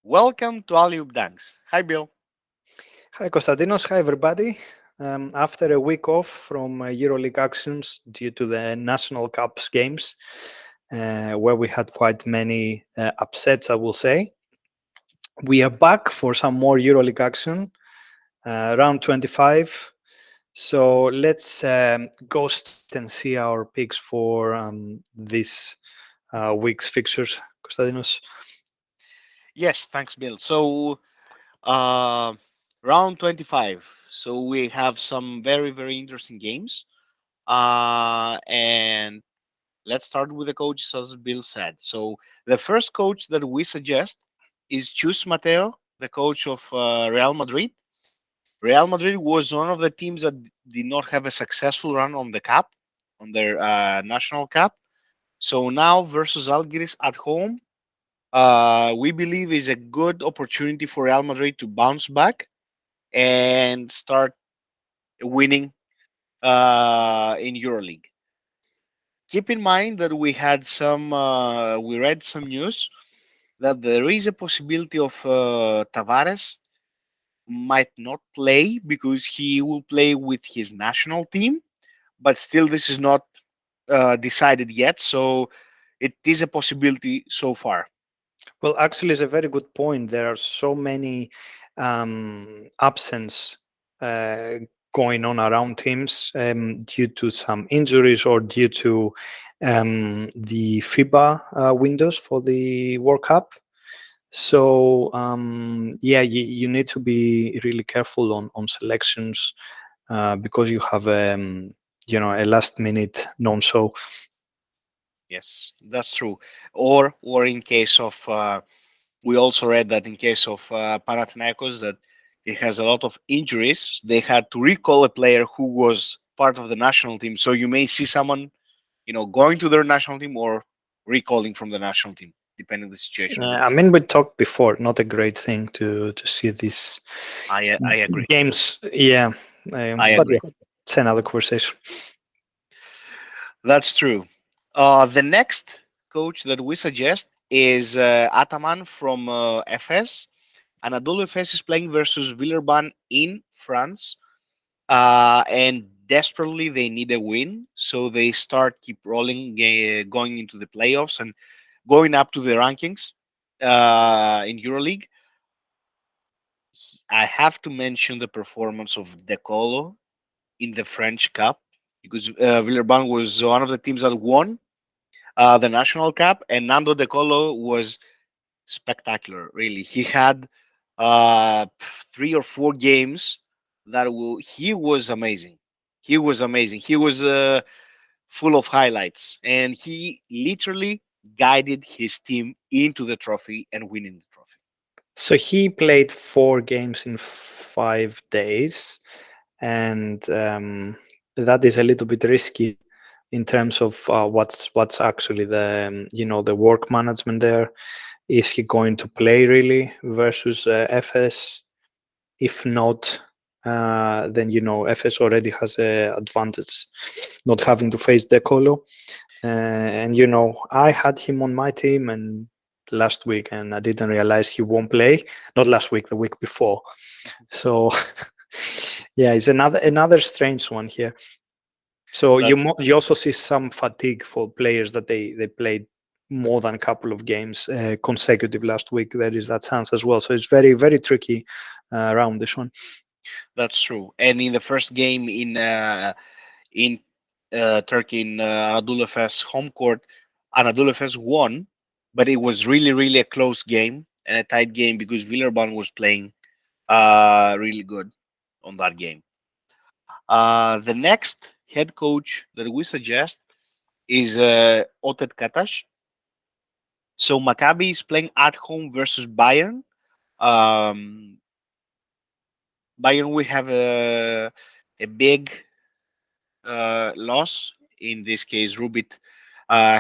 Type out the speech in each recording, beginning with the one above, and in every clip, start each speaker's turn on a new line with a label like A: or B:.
A: Welcome to Alley Dunks. Hi, Bill.
B: Hi, Konstantinos. Hi, everybody. After a week off from Euroleague actions due to the National Cups games, where we had quite many upsets, I will say, we are back for some more Euroleague action, round 25. So let's go straight and see our picks for this week's fixtures, Konstantinos.
A: Yes, thanks, Bill. Uh, round 25. So, we have some very, very interesting games. And let's start with the coaches, as Bill said. So, the first coach that we suggest is Chus Mateo, the coach of Real Madrid. Real Madrid was one of the teams that did not have a successful run on the cup, on their national cup. So, now versus Algiers at home, we believe is a good opportunity for Real Madrid to bounce back and start winning in Euroleague. Keep in mind that we read some news that there is a possibility of Tavares might not play because he will play with his national team, but still this is not decided yet. So it is a possibility so far.
B: Well, actually, it's a very good point. There are so many absence uh, going on around teams due to some injuries or due to the FIBA windows for the World Cup. So yeah, you need to be really careful on selections because you have a last minute non-show.
A: Yes, that's true. Or in case of we also read that in case of Panathinaikos that it has a lot of injuries. They had to recall a player who was part of the national team. So you may see someone, going to their national team or recalling from the national team, depending on the situation. But
B: I mean, we talked before. Not a great thing to see these
A: I agree.
B: games. Yeah,
A: I
B: but
A: agree.
B: yeah, it's another conversation.
A: That's true. The next coach that we suggest is Ataman from FS. Anadolu Efes is playing versus Villeurbanne in France. And desperately they need a win, so they start keep rolling, going into the playoffs and going up to the rankings in Euroleague. I have to mention the performance of De Colo in the French Cup because Villeurbanne was one of the teams that won the National Cup, and Nando De Colo was spectacular. Really, he had uh, 3 or 4 games he was amazing. He was amazing. He was full of highlights, and he literally guided his team into the trophy and winning the trophy.
B: So he played 4 games in 5 days, and that is a little bit risky in terms of what's actually the the work management there. Is he going to play really versus FS? If not, then FS already has a advantage not having to face Decolo. And I had him on my team and last week, and I didn't realize he won't play. Not last week, the week before. So yeah, it's another strange one here. So
A: That
B: you also see some fatigue for players that they played more than a couple of games consecutive last week. There is that chance as well. So it's very very tricky around this one.
A: that's true. And in the first game in Turkey in Anadolu Efes home court, Anadolu Efes won, but it was really really a close game and a tight game because Villeurbanne was playing really good on that game. The next head coach that we suggest is Otet Katash. So Maccabi is playing at home versus Bayern. Um, Bayern will have a big loss. In this case, Rubit,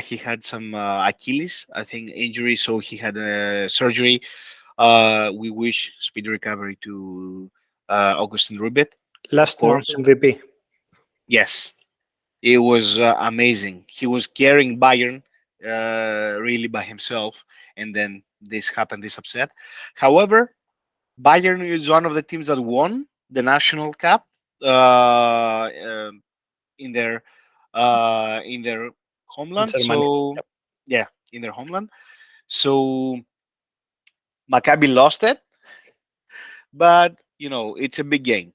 A: he had some Achilles, I think, injury, so he had a surgery. We wish speedy recovery to Augustin Rubit, of
B: Last month
A: course.
B: MVP.
A: Yes, it was amazing. He was carrying Bayern really by himself, and then this happened, this upset. However, Bayern is one of the teams that won the national cup in their
B: in
A: homeland.
B: Germany.
A: So yeah, in their homeland. So Maccabi lost it, but it's a big game,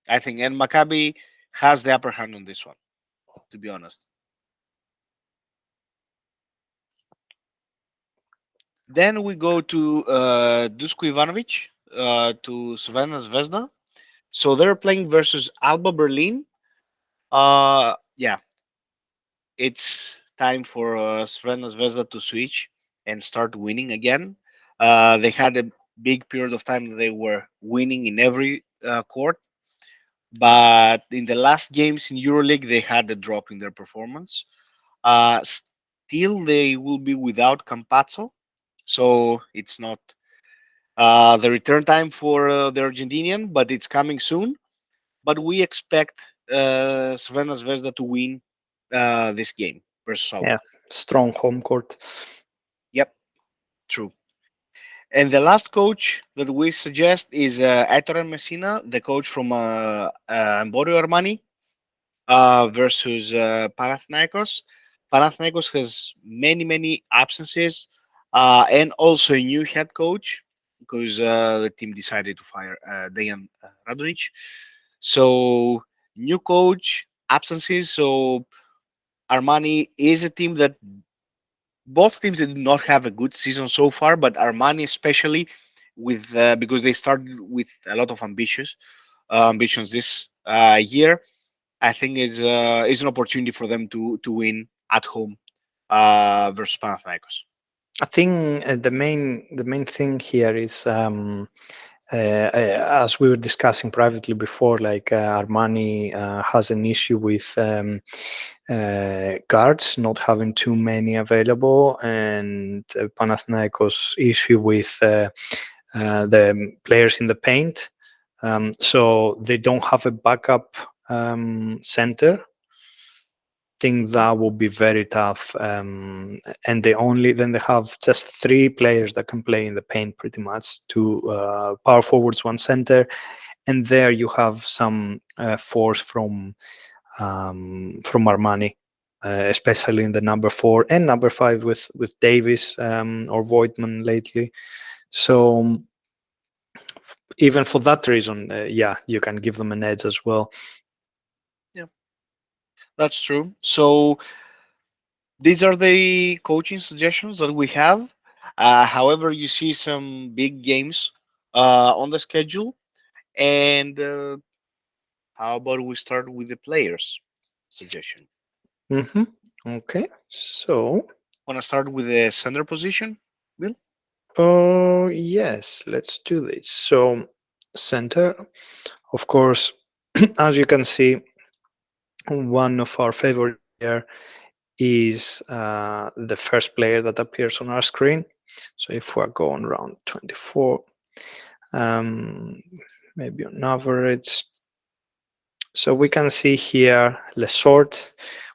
A: I think, and Maccabi has the upper hand on this one. To be honest, then we go to Dusko Ivanovic to Svena Zvezda. So they're playing versus Alba Berlin. Yeah, it's time for Svena Zvezda to switch and start winning again. They had a big period of time that they were winning in every court, but in the last games in Euroleague, they had a drop in their performance. Still, they will be without Campazzo, so it's not the return time for the Argentinian, but it's coming soon. But we expect Svena Zvezda to win this game versus
B: Yeah,
A: Alba.
B: strong home court.
A: Yep, true. And the last coach that we suggest is Ettore Messina, the coach from Emporio Armani, versus Panathinaikos. Panathinaikos has many absences and also a new head coach because the team decided to fire Dejan Radonic. So new coach, absences. So Armani is a team that both teams did not have a good season so far, but Armani especially with because they started with a lot of ambitions this year. I think is an opportunity for them to win at home versus Panathinaikos.
B: I think the main thing here is as we were discussing privately before, like Armani has an issue with guards not having too many available, and Panathinaikos issue with the players in the paint. So they don't have a backup center. Think that will be very tough. And they have just three players that can play in the paint, pretty much two power forwards, one center, and there you have some force from Armani, especially in the number 4 and number 5 with Davis or Voigtman lately. So even for that reason, yeah, you can give them an edge as well.
A: Yeah, that's true. So these are the coaching suggestions that we have. However, you see some big games on the schedule, and how about we start with the players suggestion?
B: hmm Okay, so
A: Want to start with the center position, Bill?
B: oh yes, let's do this. So center, of course, as you can see, one of our favorites here is the first player that appears on our screen. So if we're going around 24, um, maybe on average. So we can see here Lesort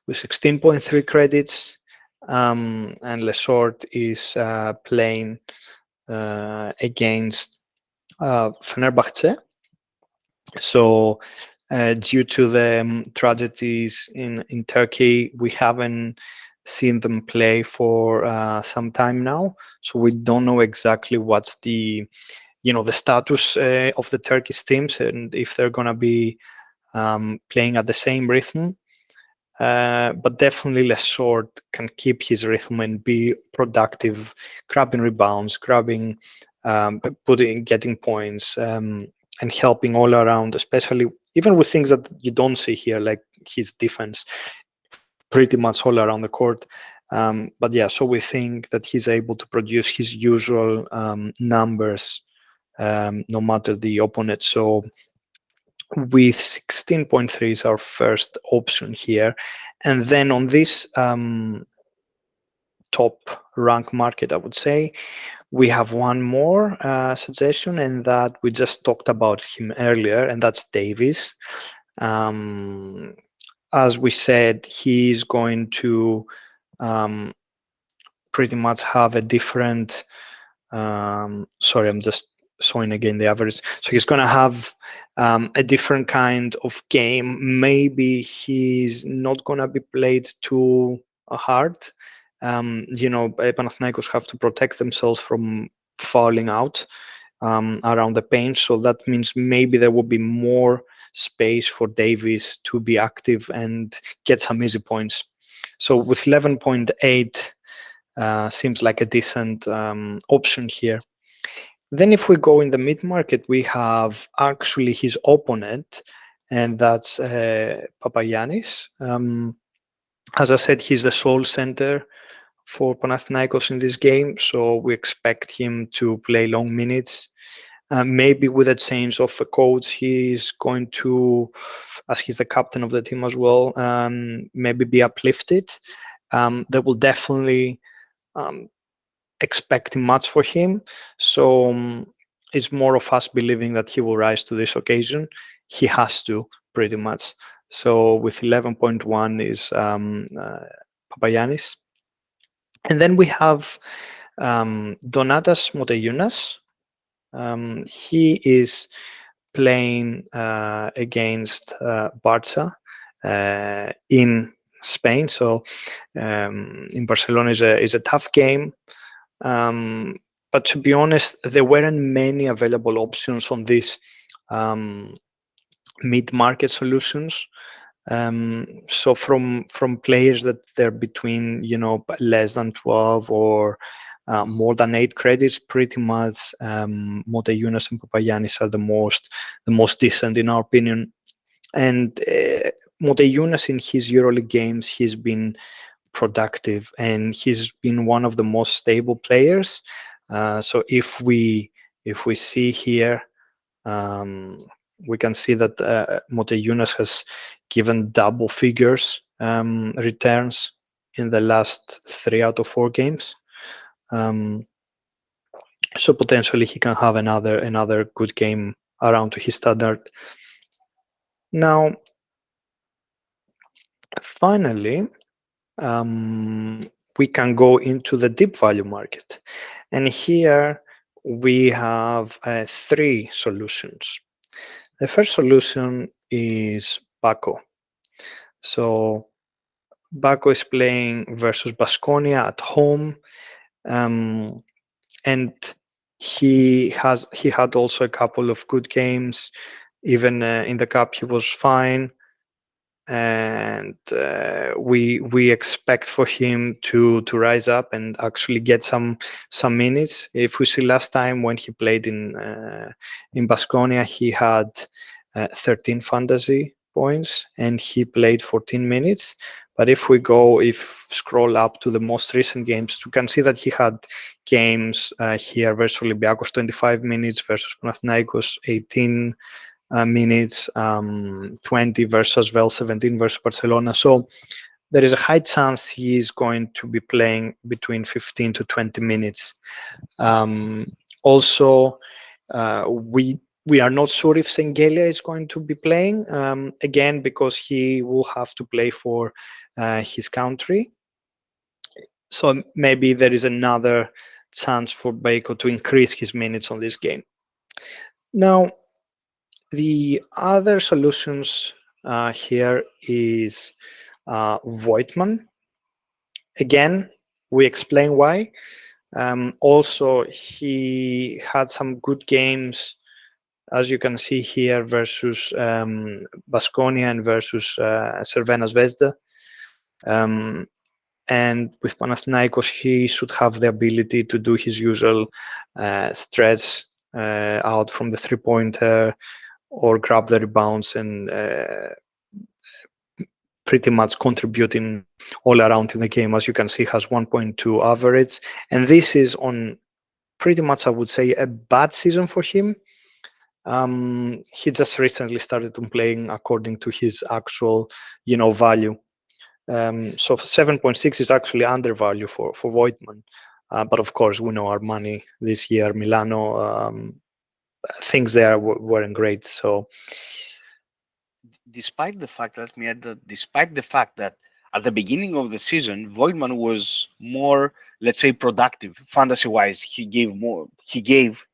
B: with 16.3 credits, and Lesort is playing against Fenerbahce. So, due to the tragedies in Turkey, we haven't seen them play for some time now. So we don't know exactly what's the status of the Turkish teams and if they're gonna be playing at the same rhythm. But definitely Lesort can keep his rhythm and be productive, grabbing rebounds, grabbing, getting points, and helping all around, especially even with things that you don't see here, like his defense, pretty much all around the court. But yeah, so we think that he's able to produce his usual numbers no matter the opponent. So with 16.3 is our first option here. And then on this top rank market, I would say, we have one more suggestion, and that we just talked about him earlier, and that's Davis. Um, as we said, he's going to um, pretty much have a different. Sorry, I'm just showing again the average. So he's going to have a different kind of game. Maybe he's not going to be played too hard. Panathinaikos have to protect themselves from falling out around the paint. So that means maybe there will be more space for Davis to be active and get some easy points. So with 11.8, seems like a decent option here. Then if we go in the mid market, we have actually his opponent, and that's Papagiannis. As I said, he's the sole center for Panathinaikos in this game, so we expect him to play long minutes. Maybe with a change of a coach, he's going to, as he's the captain of the team as well, maybe be uplifted. They will definitely um, expecting much for him. So it's more of us believing that he will rise to this occasion. He has to, pretty much. So with 11.1 is Papagiannis. And then we have Donatas Moteyunas. He is playing against Barça in Spain. So in Barcelona is a tough game. Um, but to be honest, there weren't many available options on these um, mid-market solutions. So from players that they're between less than 12 or more than 8 credits, pretty much Moteyunas and Papagiannis are the most decent in our opinion. And Moteyunas in his Euroleague games, he's been productive and he's been one of the most stable players. So if we see here, um, we can see that Moteyunas has given double figures returns in the last 3 out of 4 games. Um, so potentially he can have another good game around to his standard. Now, finally, um, we can go into the deep value market. And here we have 3 solutions. The first solution is Baco. So Baco is playing versus Baskonia at home, um, and he had also a couple of good games. Even in the cup, he was fine, and we expect for him to rise up and actually get some minutes. If we see last time when he played in Baskonia, he had 13 fantasy points and he played 14 minutes. But if scroll up to the most recent games, you can see that he had games here versus Olympiacos 25 minutes, versus Panathinaikos 18 minutes, 20 versus Vel, 17 versus Barcelona. So there is a high chance he is going to be playing between 15 to 20 minutes. Also, we are not sure if Sengelia is going to be playing again, because he will have to play for his country. So maybe there is another chance for Bako to increase his minutes on this game. Now, the other solutions here is Voigtman. Again, we explain why. Also, he had some good games, as you can see here, versus Baskonia and versus Cervena Zvezda. And with Panathinaikos, he should have the ability to do his usual stretch out from the three-pointer, or grab the rebounds and pretty much contributing all around in the game. As you can see, has 1.2 average, and this is on pretty much, I would say, a bad season for him. He just recently started playing according to his actual, value. So 7.6 is actually undervalue for Voigtman. But of course, we know our money this year. Milano, things there weren't great. So
A: Despite the fact, let me add that despite the fact that at the beginning of the season, Voigtman was more let's say, productive fantasy wise. He gave more. He gave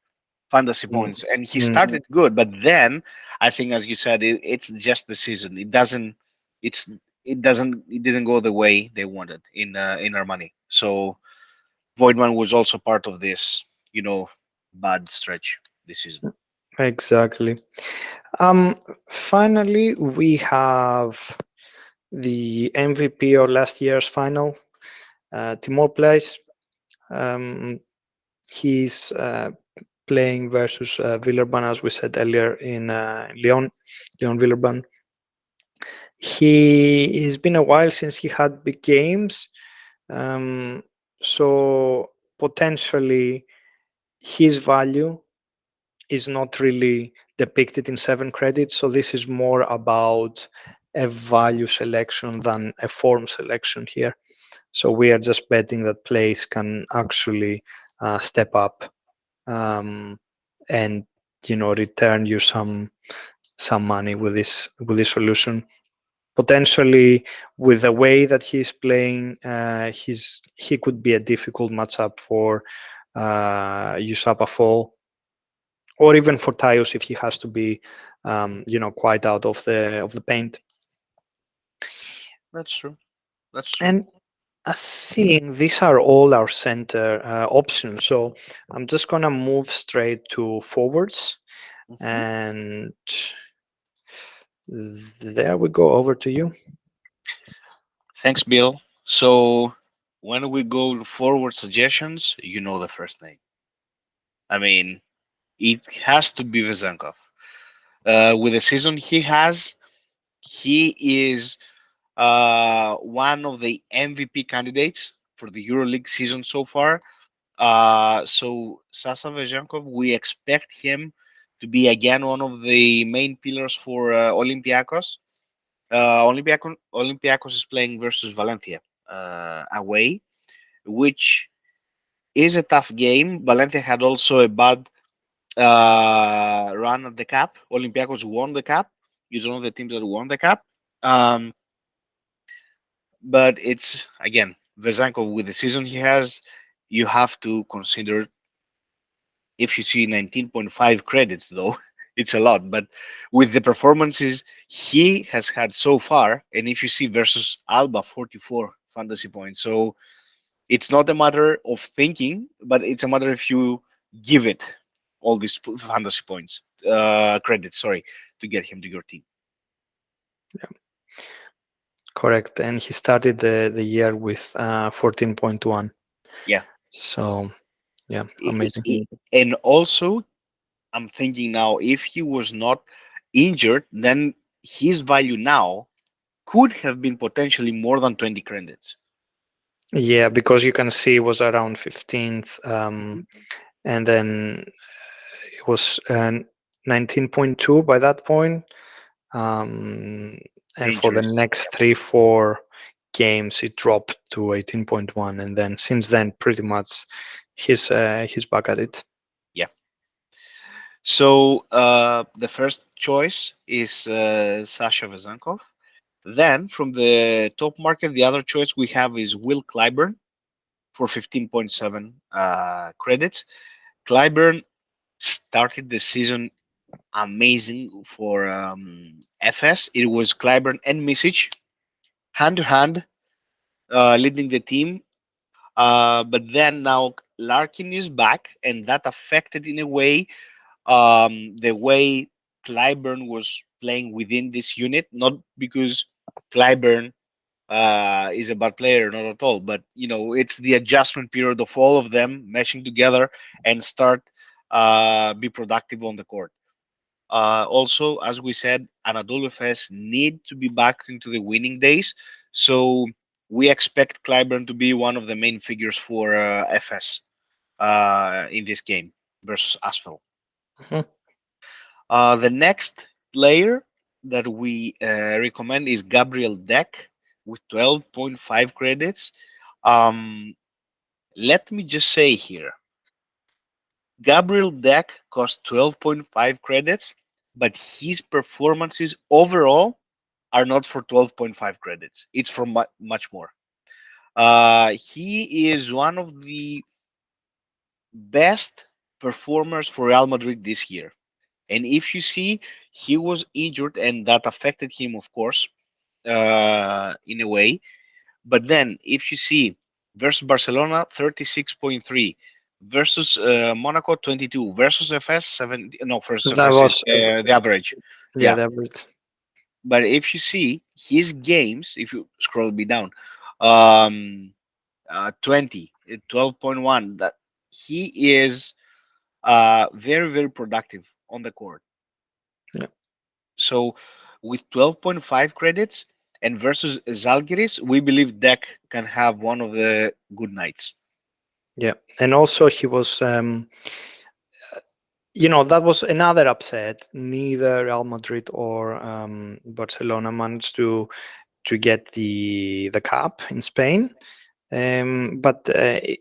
A: fantasy
B: Mm,
A: points, and he
B: mm,
A: started good. But then I think, as you said, it's just the season. It doesn't. It's it doesn't. It didn't go the way they wanted in our money. So Voidman was also part of this, bad stretch this season.
B: exactly. Um, Finally, we have the MVP of last year's final, Timor Place. Um, he's playing versus Villeurbanne, as we said earlier, in Lyon Villeurbanne. It's been a while since he had big games, um, so potentially his value is not really depicted in 7 credits. So this is more about a value selection than a form selection here. So we are just betting that plays can actually step up, um, and return you some money with this solution. Potentially, with the way that he's playing, he could be a difficult matchup for Usapa Fall, or even for Tyus if he has to be, quite out of the paint.
A: That's true. That's true.
B: And I think these are all our center options. So I'm just gonna move straight to forwards,
A: Mhm.
B: and there we go. Over to you.
A: Thanks, Bill. So when we go forward suggestions, the first name. I mean, it has to be Vezenkov. With the season he has, he is one of the MVP candidates for the EuroLeague season so far. So Sasa Vezenkov, we expect him to be again one of the main pillars for Olympiacos. Olympiacos is playing versus Valencia away, which is a tough game. Valencia had also a bad run at the cup. Olympiacos won the cup. He's one of the teams that won the cup. Um, but it's again Vezankov with the season he has. You have to consider if you see 19.5 credits though, it's a lot. But with the performances he has had so far, and if you see versus Alba 44 fantasy points, so it's not a matter of thinking, but it's a matter if you give it all these fantasy points, credits, sorry, to get him to your team.
B: Correct. And he started the year with 14.1.
A: Yeah.
B: So yeah,
A: I-
B: amazing.
A: I- and also, I'm thinking now, if he was not injured, then his value now could have been potentially more than 20 credits.
B: Yeah, because you can see it was around 15th,
A: Mhm.
B: and then it was 19.2 by that point. Um, and for the
A: Injuries.
B: next
A: Yeah.
B: 3-4 games, it dropped to 18.1, and then since then, pretty much he's back at it.
A: Yeah. So the first choice is Sasha Vezankov. Then from the top market, the other choice we have is Will Clyburn for 15.7 credits. Clyburn started the season amazing for FS. It was Clyburn and Misic hand to hand leading the team. But then now Larkin is back, and that affected in a way the way Clyburn was playing within this unit. Not because Clyburn is a bad player, not at all, but it's the adjustment period of all of them meshing together and start be productive on the court. Also, as we said, Anadolu Efes need to be back into the winning days. So we expect Clyburn to be one of the main figures for FS in this game versus Asphalt.
B: Mhm.
A: The next player that we recommend is Gabriel Deck with 12.5 credits. Um, Let me just say here, Gabriel Deck cost 12.5 credits, but his performances overall are not for 12.5 credits. It's for much more. He is one of the best performers for Real Madrid this year. And if you see, he was injured, and that affected him, of course, in a way. But then, if you see versus Barcelona, 36.3, versus Monaco, 22, versus FS, 7, no, versus
B: That
A: FS is
B: was
A: the average.
B: yeah,
A: Yeah.
B: the average.
A: But if you see his games, if you scroll me down, um, 20, 12.1, that he is very, very productive on the court.
B: Yeah,
A: So with 12.5 credits and versus Zalgiris, we believe Deck can have one of the good nights.
B: yeah, and also he was that was another upset. Neither Real Madrid or Barcelona managed to get the cup in Spain. But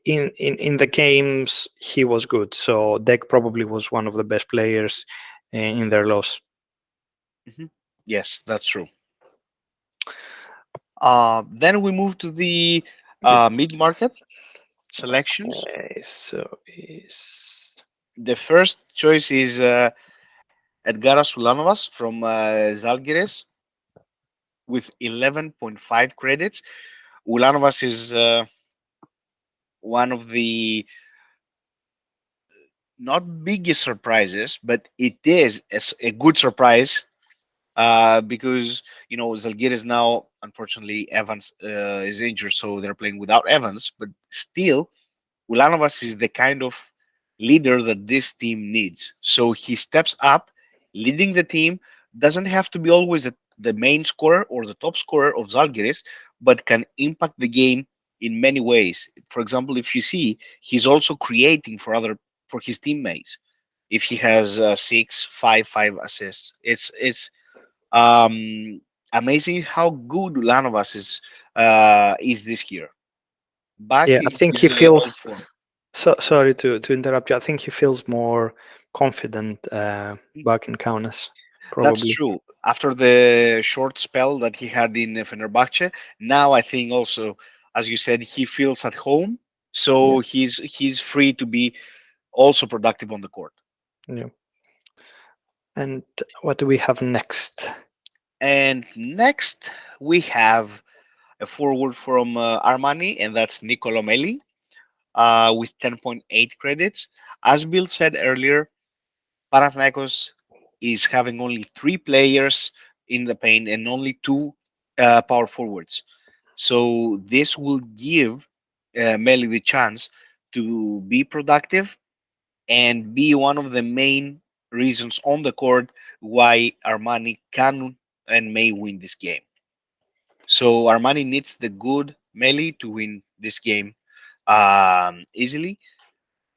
B: in the games he was good. So Deck probably was one of the best players in their loss.
A: Mhm. Yes, that's true. Then we move to the mid market selections.
B: Okay, so is
A: The first choice is Edgaras Ulanovas from Zalgiris with 11.5 credits. Ulanovas is one of the not biggest surprises, but it is a good surprise because Zalgiris now, unfortunately, Evans is injured, so they're playing without Evans. But still, Ulanovas is the kind of leader that this team needs. So he steps up, leading the team. Doesn't have to be always the main scorer or the top scorer of Zalgiris, but can impact the game in many ways. For example, if you see, he's also creating for his teammates. If he has six, five assists, it's amazing how good Ulanovas is this year. Back
B: yeah, I
A: in
B: think he
A: his old
B: feels
A: form.
B: sorry to interrupt you. I think he feels more confident back in Kaunas,
A: That's
B: probably.
A: true. After the short spell that he had in Fenerbahce, now I think also, as you said, he feels at home,
B: Yeah,
A: so he's free to be also productive on the court.
B: yeah. And what do we have next?
A: And next we have a forward from Armani, and that's Nicolo Melli with 10.8 credits. As Bill said earlier, Panathinaikos is having only three players in the paint and only two power forwards. So this will give Melly the chance to be productive and be one of the main reasons on the court why Armani can and may win this game. So Armani needs the good Melly to win this game easily.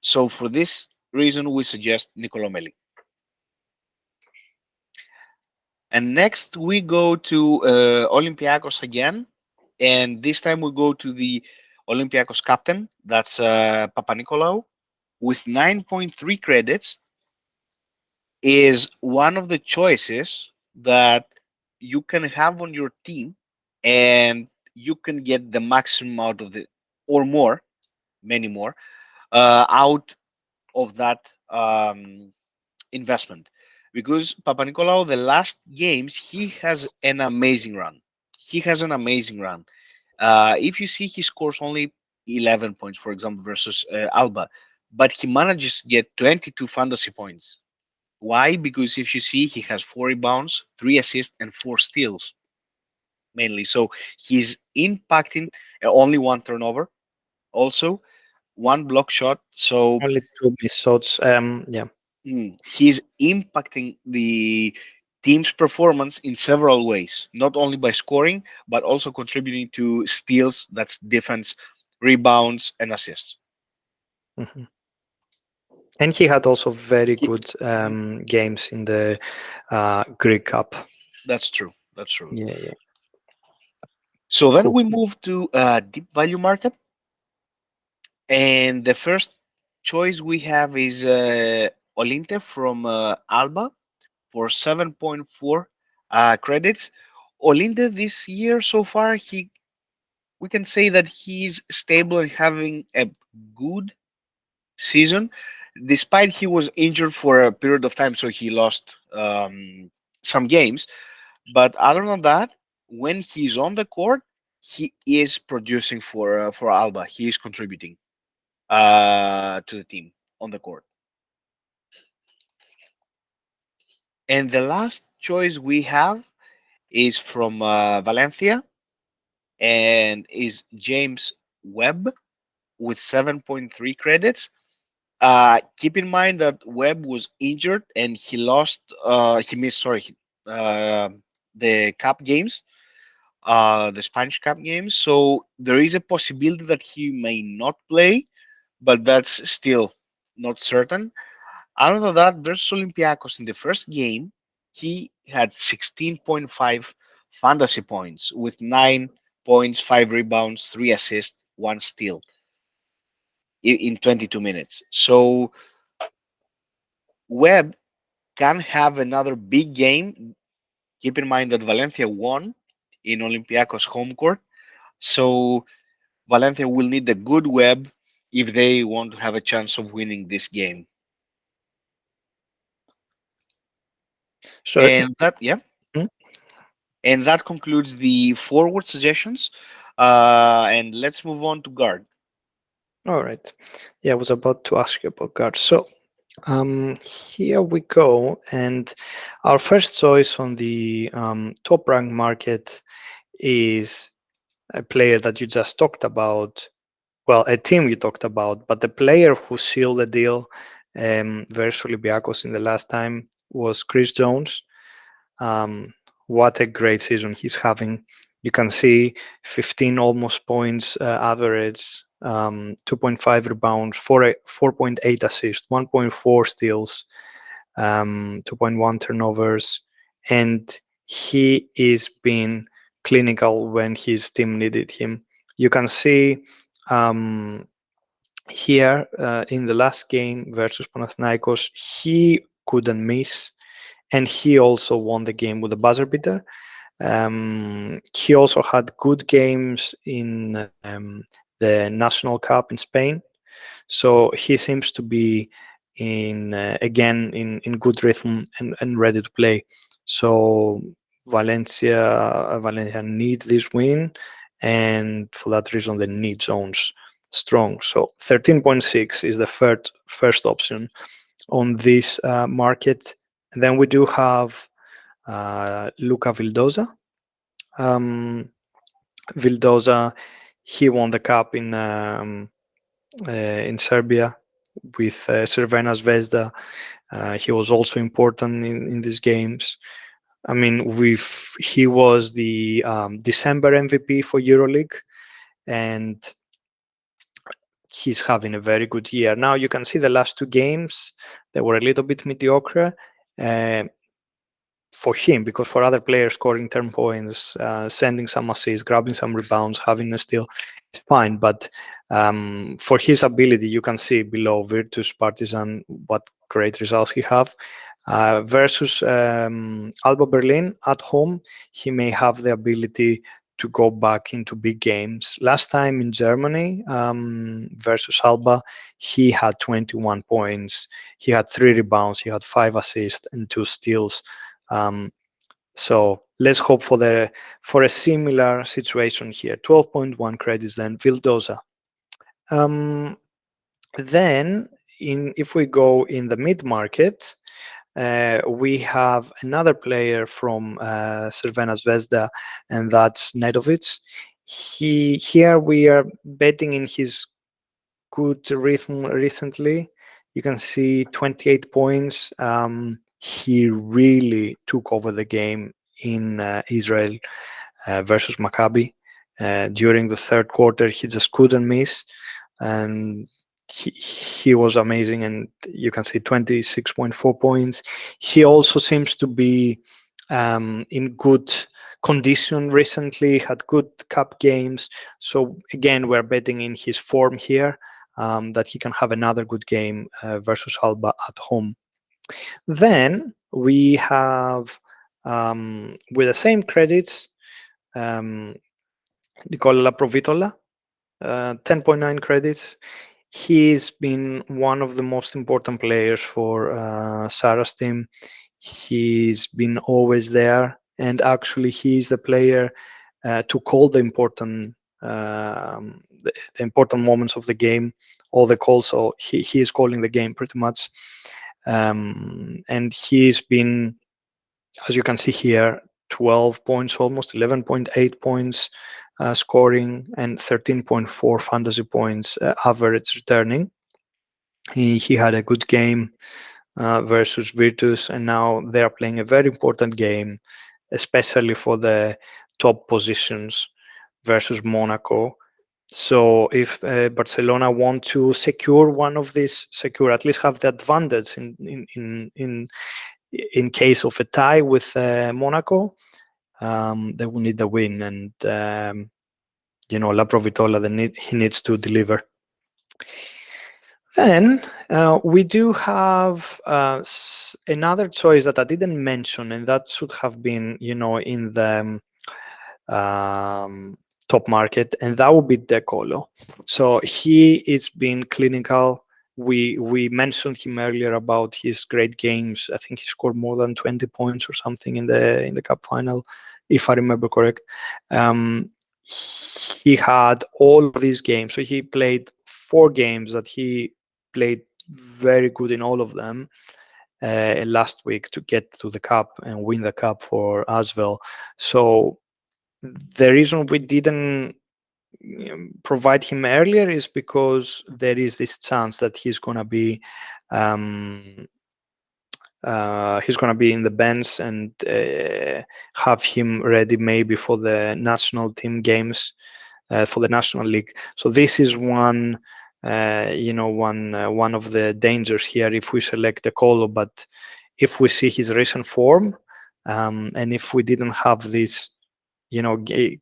A: So for this reason, we suggest Nicolo Melli. And next we go to Olympiacos again, and this time we go to the Olympiacos captain. That's Papanikolaou with 9.3 credits. Is one of the choices that you can have on your team, and you can get the maximum out of the or more, many more, out of that investment, because Papanikolaou, the last games, he has an amazing run. He has an amazing run. If you see, he scores only 11 points, for example, versus Alba, but he manages to get 22 fantasy points. Why? Because if you see, he has 4 rebounds, 3 assists, and 4 steals mainly. So he's impacting only one turnover, also one block shot. So
B: Only two missed shots. Yeah.
A: he's impacting the team's performance in several ways, not only by scoring, but also contributing to steals, that's defense, rebounds, and assists.
B: Mhm. And he had also very
A: He-
B: good
A: Mhm.
B: games in the Greek Cup.
A: That's true. That's true.
B: Yeah, yeah,
A: So then
B: cool.
A: we move to deep value market, and the first choice we have is Olinte from Alba for 7.4 credits. Olinte this year so far, he we can say that he's stable and having a good season, despite he was injured for a period of time, so he lost some games. But other than that, when he's on the court, he is producing for Alba. He is contributing to the team on the court. And the last choice we have is from Valencia and is James Webb with 7.3 credits. Keep in mind that Webb was injured and he lost. He missed. Sorry, uh, the cup games, the Spanish Cup games. So there is a possibility that he may not play, but that's still not certain. Other than that, versus Olympiacos in the first game, he had 16.5 fantasy points with 9 points, 5 rebounds, 3 assists, 1 steal in 22 minutes. So Webb can have another big game. Keep in mind that Valencia won in Olympiacos home court. So Valencia will need a good Webb if they want to have a chance of winning this game.
B: So,
A: And that, yeah,
B: mhm.
A: and that concludes the forward suggestions. And let's move on to guard.
B: All right. Yeah, I was about to ask you about guards. So, here we go. And our first choice on the top rank market is a player that you just talked about. Well, a team you talked about, but the player who sealed the deal versus Olympiacos in the last time was Chris Jones. Um, what a great season he's having. You can see 15 almost points average, 2.5 rebounds, 4.8 assists, 1.4 steals, 2.1 turnovers, and he is being clinical when his team needed him. You can see um, here in the last game versus Panathinaikos, he couldn't miss, and he also won the game with a buzzer beater. He also had good games in the National Cup in Spain, so he seems to be in again in good rhythm and ready to play. So Valencia need this win, and for that reason they need Jones strong. So 13.6 is the first option on this market. And then we do have Luca Vildoza. Um, Vildoza, he won the cup in Serbia with Crvena Zvezda. He was also important in these games. I mean, he was the December MVP for Euroleague, and he's having a very good year. Now you can see the last two games they were a little bit mediocre. Uh, for him, because for other players scoring 10 points, sending some assists, grabbing some rebounds, having a steal, it's fine. But for his ability, you can see below Virtus, Partizan, what great results he have. Versus Alba Berlin at home, he may have the ability to go back into big games. Last time in Germany versus Alba, he had 21 points. He had 3 rebounds. He had 5 assists and 2 steals. Um, so let's hope for a similar situation here. 12.1 credits then Vildoza. Um, then if we go in the mid market, we have another player from Crvena Zvezda, and that's Nedovic. Here we are betting in his good rhythm recently. You can see 28 points. He really took over the game in Israel versus Maccabi. During the third quarter, he just couldn't miss, and he was amazing. And you can see 26.4 points. He also seems to be in good condition recently, had good cup games. So again, we're betting in his form here, that he can have another good game versus Alba at home. Then we have with the same credits, um, Nicola Provitola, 10.9 credits. He's been one of the most important players for Sarah's team. He's been always there, and actually, he's the player to call the important moments of the game, all the calls. So he is calling the game pretty much, and he's been, as you can see here, 12 points, almost 11.8 points scoring, and 13.4 fantasy points average returning. He had a good game versus Virtus, and now they are playing a very important game, especially for the top positions versus Monaco. So if Barcelona want to secure one of these, secure at least have the advantage in case of a tie with Monaco, they will need a win, and La Provitola, he needs to deliver. Then we do have another choice that I didn't mention, and that should have been, in the um, top market, and that would be Decolo. So he is being clinical. We mentioned him earlier about his great games. I think he scored more than 20 points or something in the cup final, if I remember correct. Um, he had all of these games. So he played 4 games that he played very good in all of them last week to get to the cup and win the cup for Asvel. So the reason we didn't provide him earlier is because there is this chance that um, he's gonna be in the bench, and have him ready maybe for the national team games for the national league. So this is one of the dangers here if we select the Colo. But if we see his recent form, and if we didn't have this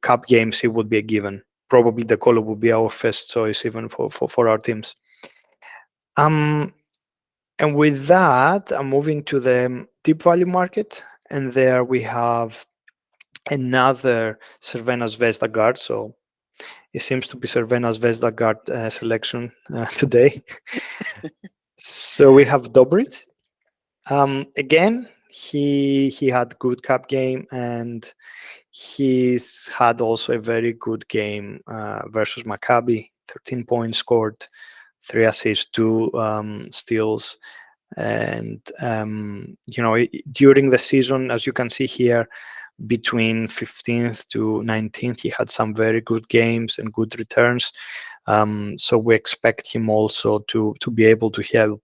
B: cup games, it would be a given. Probably the Colo would be our first choice even for our teams. Um, and with that, I'm moving to the deep value market, and there we have another Cervena Zvezda guard. So it seems to be Cervena Zvezda guard selection today. So we have Dobric. Again, he had good cup game, and he's had also a very good game versus Maccabi. 13 points scored, 3 assists, 2 steals, and during the season, as you can see here, between 15th to 19th, he had some very good games and good returns. So we expect him also to be able to help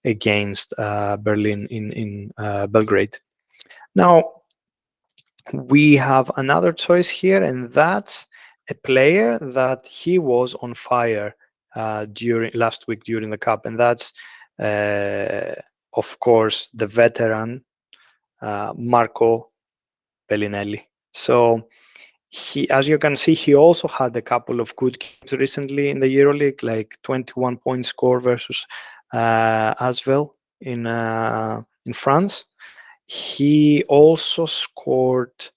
B: against Berlin in Belgrade. Now, we have another choice here, and that's a player that he was on fire during last week during the cup, and that's of course the veteran Marco Bellinelli. So he, as you can see, he also had a couple of good games recently in the Euroleague, like 21 point score versus Asvel in France. He also scored,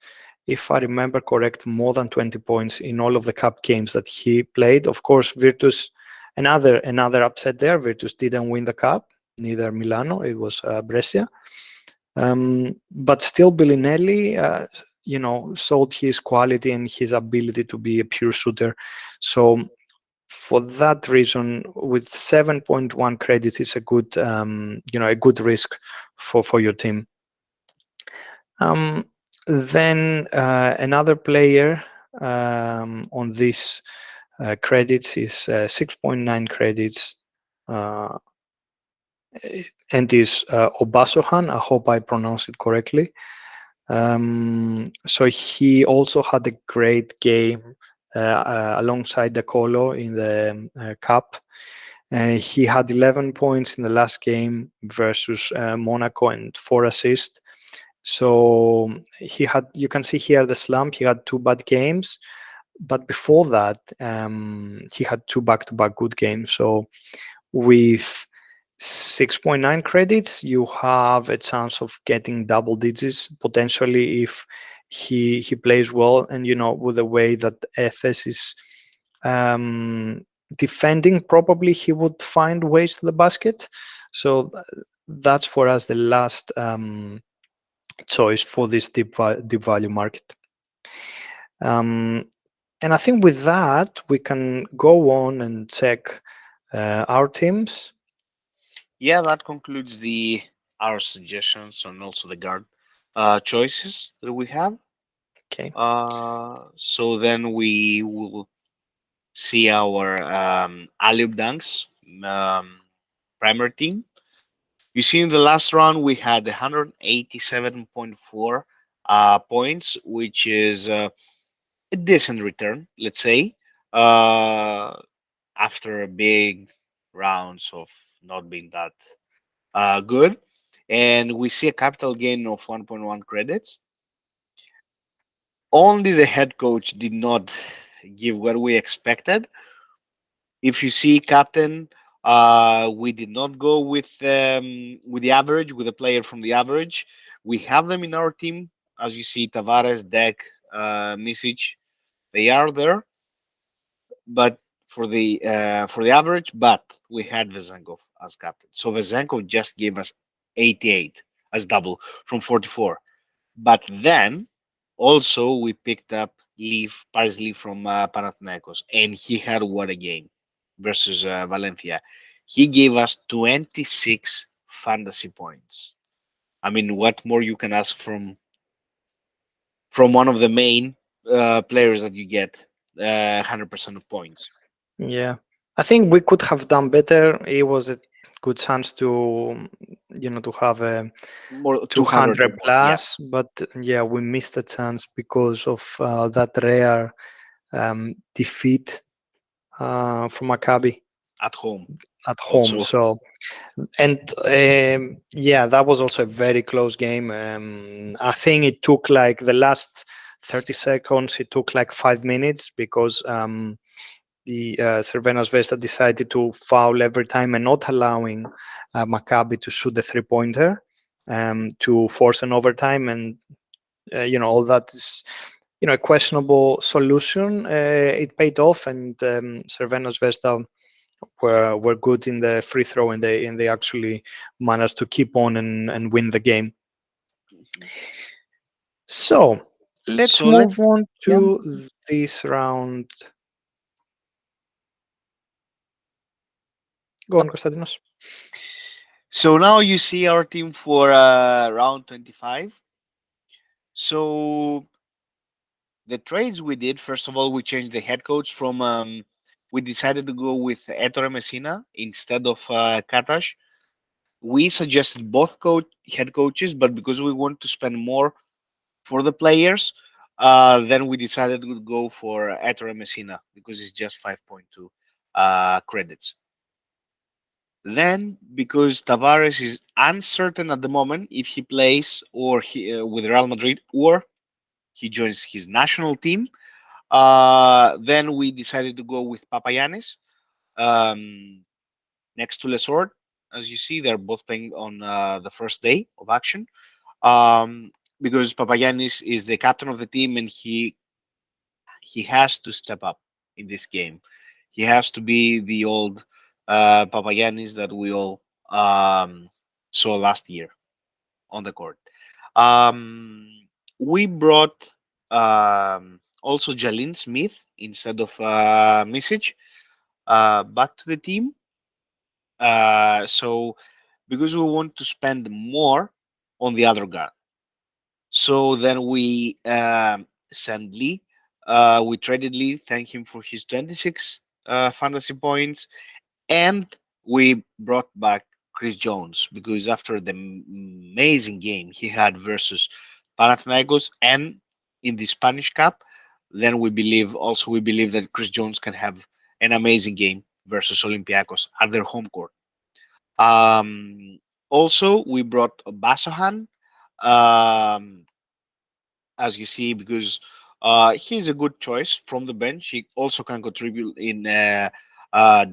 B: if I remember correct, more than 20 points in all of the cup games that he played. Of course, Virtus, another upset there. Virtus didn't win the cup, neither Milano. It was Brescia. But still, Bellinelli, showed his quality and his ability to be a pure shooter. So for that reason, with 7.1 credits, it's a good risk for your team. Then another player on these credits is 6.9 credits, and is Obasohan. I hope I pronounced it correctly. So he also had a great game alongside the Colo in the Cup. He had 11 points in the last game versus Monaco and 4 assists. So you can see here the slump. He had 2 bad games, but before that, he had 2 back-to-back good games. So with 6.9 credits, you have a chance of getting double digits potentially if he plays well, and with the way that FS is um, defending, probably he would find ways to the basket. So that's for us the last choice for this deep value market. Um, and I think with that we can go on and check our teams.
A: Yeah, that concludes the our suggestions and also the guard choices that we have.
B: Okay.
A: So then we will see our alley dunks primer team. You see, in the last round we had 187.4 points, which is a decent return, let's say, uh, after a big rounds of not being that good. And we see a capital gain of 1.1 credits. Only the head coach did not give what we expected. If you see, captain, we did not go with the average, with a player from the average. We have them in our team, as you see, Tavares, Deck, Misic. They are there, but for the average, but we had Vezenkov as captain. So Vezenkov just gave us 88 as double from 44. But then also we picked up Leaf, Paris Leaf from Panathinaikos, and he had what a game versus Valencia. He gave us 26 fantasy points. I mean, what more you can ask from one of the main players that you get 100% of points,
B: Yeah, I think we could have done better. It was a good chance to, to have a
A: more 200 or
B: 200
A: more. Yeah,
B: plus, but yeah, we missed a chance because of that rare defeat from Maccabi
A: at home
B: at home.
A: also.
B: So, and yeah, that was also a very close game. I think it took like the last 30 seconds, it took like 5 minutes because the Cervenas Vesta decided to foul every time and not allowing Maccabi to shoot the three-pointer to force an overtime. And, all that is, a questionable solution. It paid off, and Cervenas Vesta were good in the free throw, and they actually managed to keep on and win the game.
A: Mhm.
B: So let's
A: So let's
B: move on
A: yeah.
B: to this round. Go on,
A: Yep.
B: Konstantinos.
A: So now you see our team for round 25. So the trades we did, first of all, we changed the head coach from. We decided to go with Ettore Messina instead of Katash. We suggested both head coaches, but because we want to spend more for the players, then we decided to go for Ettore Messina because it's just 5.2 credits. Then, because Tavares is uncertain at the moment if he plays or with Real Madrid or he joins his national team, then we decided to go with Papayanis um, next to Lesort. As you see, they're both playing on the first day of action because Papayanis is the captain of the team and he has to step up in this game. He has to be the old Papayanis that we all saw last year on the court. Um, we brought also Jalin Smith instead of Misic back to the team. So because we want to spend more on the other guard. So then we sent Lee. We traded Lee, thank him for his 26 fantasy points, and we brought back Chris Jones because after the amazing game he had versus Panathinaikos and in the Spanish Cup, then we believe that Chris Jones can have an amazing game versus Olympiacos at their home court. Um, Also, we brought Basohan. Um, as you see, because he's a good choice from the bench. He also can contribute in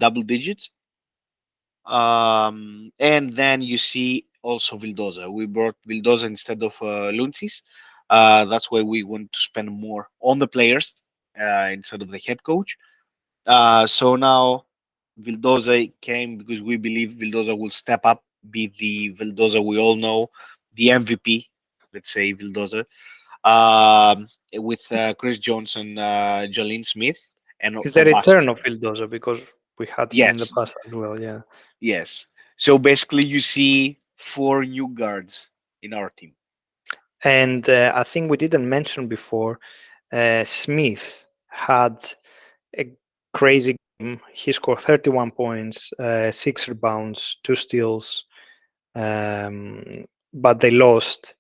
A: double digits. And then you see also Vildoza. We brought Vildoza instead of Luncis. That's why we want to spend more on the players instead of the head coach. So now Vildoza came because we believe Vildoza will step up, be the Vildoza we all know, the MVP. Let's say Vildoza, with Chris Johnson, Jolene Smith, and
B: Is the
A: Tomas.
B: return of Vildoza because we had him in the
A: Yes,
B: past as well. Yeah.
A: yes. So basically, you see four new guards in our team.
B: And I think we didn't mention before, Smith had a crazy game. He scored 31 points, 6 rebounds, 2 steals, um, but they lost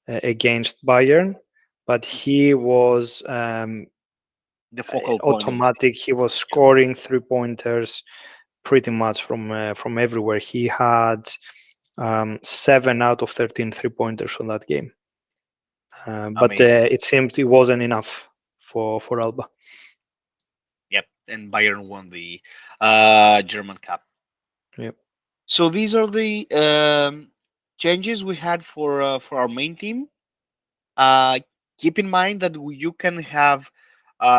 B: against Bayern. But he was
A: The focal point of the team.
B: automatic. He was scoring 3 pointers pretty much from everywhere. He had 7 out of 13 3 pointers on that game. But
A: Amazing.
B: it seemed it wasn't enough for Alba.
A: Yep. And Bayern won the German Cup.
B: Yep.
A: So these are the changes we had for our main team. Uh, Keep in mind that you can have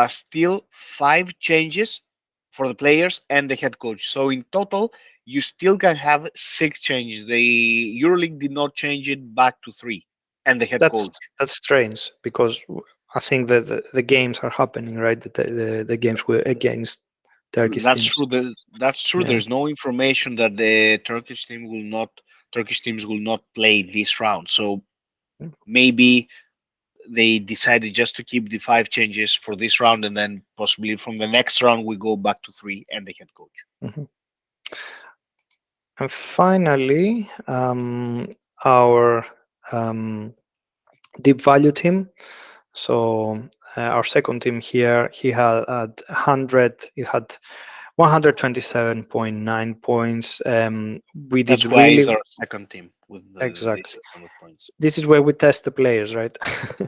A: still 5 changes for the players and the head coach. So in total, you still can have 6 changes. The EuroLeague did not change it back to 3 and the head
B: That's
A: coach.
B: that's strange because I think that the games are happening, right? The games were against Turkish
A: That's
B: teams.
A: true. That's true.
B: Yeah.
A: There's no information that the Turkish teams will not play this round. So maybe they decided just to keep the 5 changes for this round, and then possibly from the next round we go back to 3 and the head coach.
B: Mhm. And finally, our um, deep value team. So our second team here, he had 100. He had 127.9 points. We did
A: That's why
B: really
A: it's our second team with this
B: exactly.
A: amount of points.
B: This is where we test the players, right?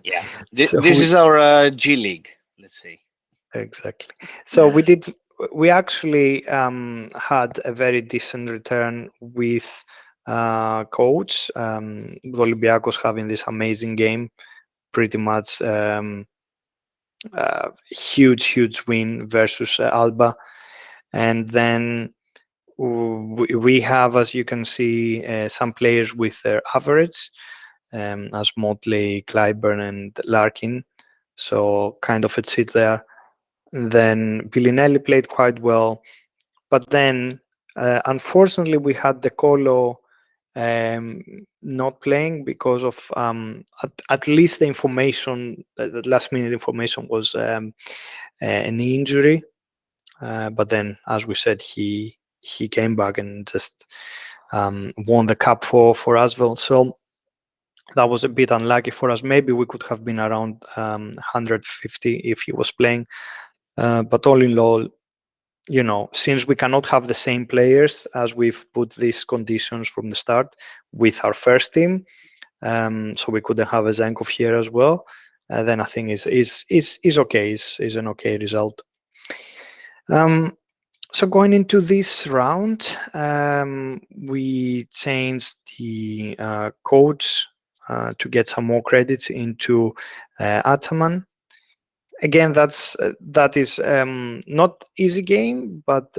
A: Yeah,
B: So
A: this
B: we
A: is our G League, let's say.
B: exactly. So we did. We actually had a very decent return with coach with Olympiacos having this amazing game, pretty much huge win versus Alba, and then we have, as you can see, some players with their average, as Motley, Clyburn, and Larkin. So kind of a sit there. Then Villinelli played quite well, but then unfortunately we had the Colo not playing because of at least the information, the last minute information was an injury. But then, as we said, he came back and just won the cup for us. Well. So that was a bit unlucky for us. Maybe we could have been around 150 if he was playing. But all in all, since we cannot have the same players as we've put these conditions from the start with our first team, so we couldn't have a Zenkov here as well. Then I think is okay. Is an okay result. Um, so going into this round, we changed the codes to get some more credits into Ataman. Again, that is not easy game, but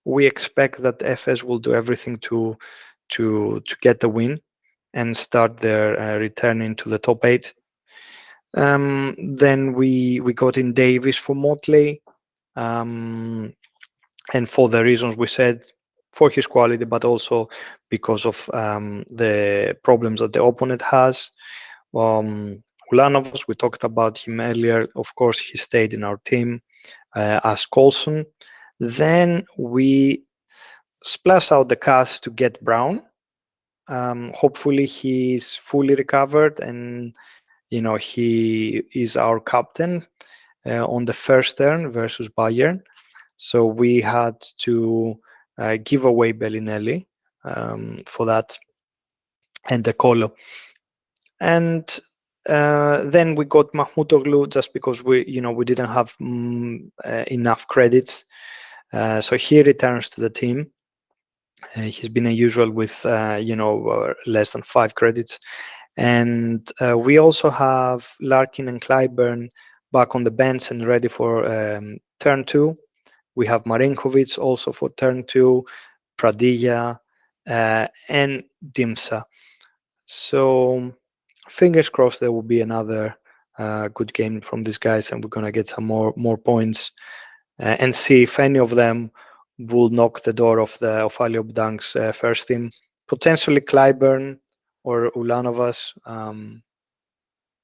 B: we expect that FS will do everything to get the win and start their return into the top 8. Then we got in Davis for Motley, and for the reasons we said, for his quality, but also because of the problems that the opponent has. Ulanovas, we talked about him earlier. Of course, he stayed in our team as Colson. Then we splash out the cash to get Brown. Hopefully, he's fully recovered, and he is our captain on the first turn versus Bayern. So we had to give away Bellinelli for that and the Colo. And then we got Mahmutoglu just because we didn't have enough credits. So he returns to the team. He's been a usual with less than 5 credits. And we also have Larkin and Clyburn back on the bench and ready for turn two. We have Marinkovic also for turn two, Pradilla, and Dimsa. So fingers crossed there will be another good game from these guys, and we're gonna get some more points and see if any of them will knock the door of Aliob Dunk's first team. Potentially Clyburn or Ulanovas,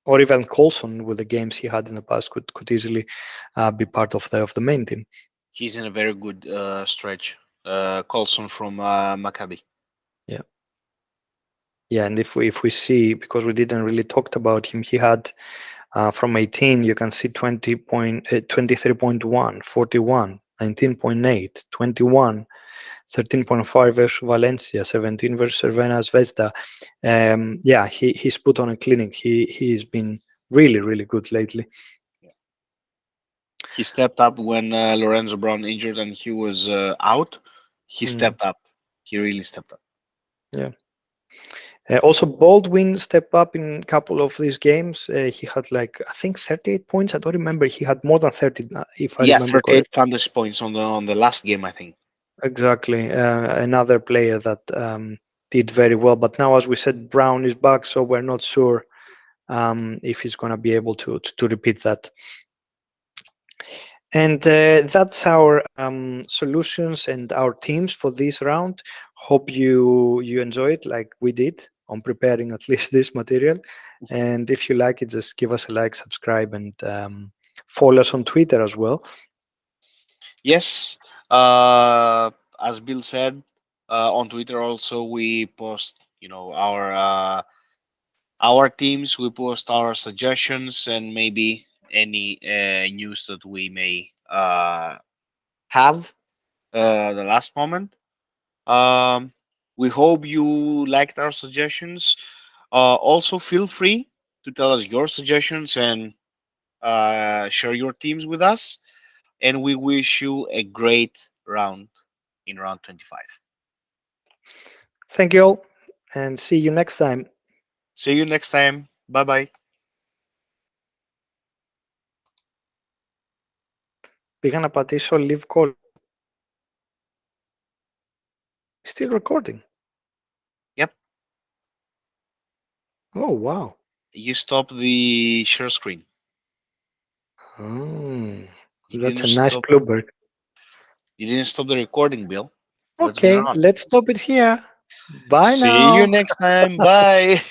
B: or even Colson with the games he had in the past could easily be part of the main team.
A: He's in a very good stretch. Colson from Maccabi.
B: Yeah, yeah, and if we see, because we didn't really talked about him, he had from 18 you can see 23.1, 41, 19.8, 21, 13.5 versus Valencia, 17 versus Cervena Zvezda. Yeah, he's put on a clinic. He's been really good lately.
A: He stepped up when Lorenzo Brown injured and he was out. He
B: Mm,
A: stepped up. He really stepped up.
B: yeah. Also, Baldwin stepped up in a couple of these games. He had like I think 38 points. I don't remember. He had more than 30, if I
A: Yeah,
B: remember
A: 38
B: correctly.
A: fantasy points on the last game, I think.
B: Exactly. Another player that did very well. But now, as we said, Brown is back, so we're not sure if he's going to be able to repeat that. And that's our solutions and our teams for this round. Hope you enjoy it like we did on preparing at least this material. And if you like it, just give us a like, subscribe, and follow us on Twitter as well.
A: Yes, as Bill said, on Twitter also we post, our teams. We post our suggestions and maybe any news that we may have the last moment. Um, we hope you liked our suggestions. Also, feel free to tell us your suggestions and share your teams with us. And we wish you a great round in round 25.
B: Thank you all, and see you next time.
A: See you next time. Bye bye.
B: Πήγα να πατήσω leave call. Still recording.
A: Yep.
B: Oh, wow.
A: You stop the share screen.
B: Oh,
A: You
B: that's a
A: didn't
B: nice
A: stop.
B: blooper.
A: You didn't stop the recording, Bill. What's going
B: Okay,
A: on?
B: let's stop it here. Bye
A: See you
B: now.
A: next time. Bye.